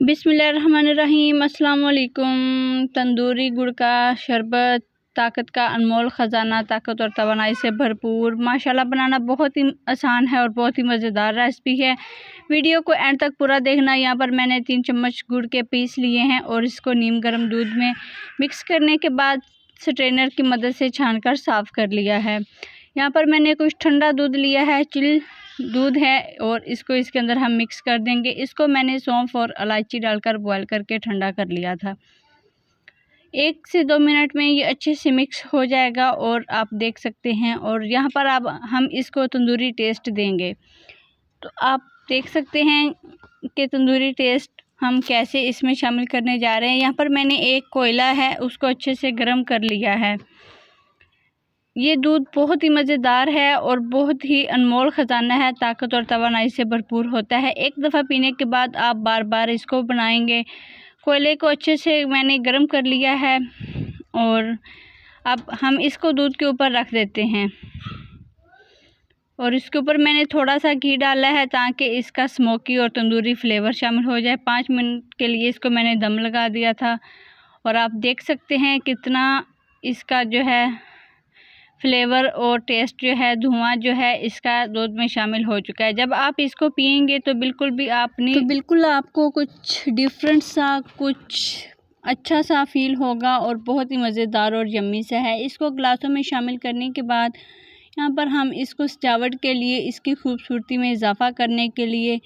बिस्मिल्लाहिर्रहमानिर्रहीम। अस्सलाम वालेकुम। तंदूरी गुड़ का शरबत ताकत का अनमोल ख़जाना, ताकत और तवानाई से भरपूर। माशाल्लाह बनाना बहुत ही आसान है और बहुत ही मज़ेदार रेसिपी है। वीडियो को एंड तक पूरा देखना। यहाँ पर मैंने 3 चम्मच गुड़ के पीस लिए हैं और इसको नीम गर्म दूध में मिक्स करने के बाद स्ट्रेनर की मदद से छानकर साफ़ कर लिया है। यहाँ पर मैंने कुछ ठंडा दूध लिया है, चिल दूध है, और इसको इसके अंदर हम मिक्स कर देंगे। इसको मैंने सौंफ और इलायची डालकर बॉयल करके ठंडा कर लिया था। 1 से 2 मिनट में ये अच्छे से मिक्स हो जाएगा और आप देख सकते हैं। और यहाँ पर अब हम इसको तंदूरी टेस्ट देंगे, तो आप देख सकते हैं कि तंदूरी टेस्ट हम कैसे इसमें शामिल करने जा रहे हैं। यहाँ पर मैंने एक कोयला है, उसको अच्छे से गर्म कर लिया है। ये दूध बहुत ही मज़ेदार है और बहुत ही अनमोल ख़जाना है, ताकत और तवानाई से भरपूर होता है। एक दफ़ा पीने के बाद आप बार बार इसको बनाएंगे। कोयले को अच्छे से मैंने गर्म कर लिया है और अब हम इसको दूध के ऊपर रख देते हैं और इसके ऊपर मैंने थोड़ा सा घी डाला है ताकि इसका स्मोकी और तंदूरी फ्लेवर शामिल हो जाए। 5 मिनट के लिए इसको मैंने दम लगा दिया था और आप देख सकते हैं कितना इसका जो है फ्लेवर और टेस्ट जो है, धुआं जो है इसका दूध में शामिल हो चुका है। जब आप इसको पियेंगे तो बिल्कुल आपको कुछ डिफरेंट सा, कुछ अच्छा सा फील होगा और बहुत ही मज़ेदार और यम्मी सा है। इसको गिलासों में शामिल करने के बाद यहाँ पर हम इसको सजावट के लिए, इसकी खूबसूरती में इजाफ़ा करने के लिए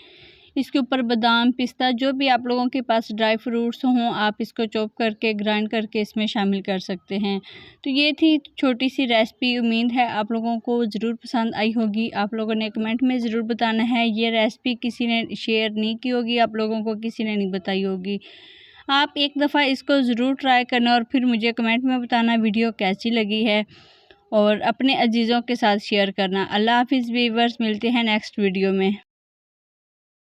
इसके ऊपर बादाम, पिस्ता, जो भी आप लोगों के पास ड्राई फ्रूट्स हों, आप इसको चॉप करके, ग्राइंड करके इसमें शामिल कर सकते हैं। तो ये थी छोटी सी रेसिपी। उम्मीद है आप लोगों को ज़रूर पसंद आई होगी। आप लोगों ने कमेंट में ज़रूर बताना है। ये रेसिपी किसी ने शेयर नहीं की होगी, आप लोगों को किसी ने नहीं बताई होगी। आप एक दफ़ा इसको ज़रूर ट्राई करना और फिर मुझे कमेंट में बताना वीडियो कैसी लगी है और अपने अजीज़ों के साथ शेयर करना। अल्लाह हाफ़िज़ व्यूअर्स, मिलते हैं नेक्स्ट वीडियो में।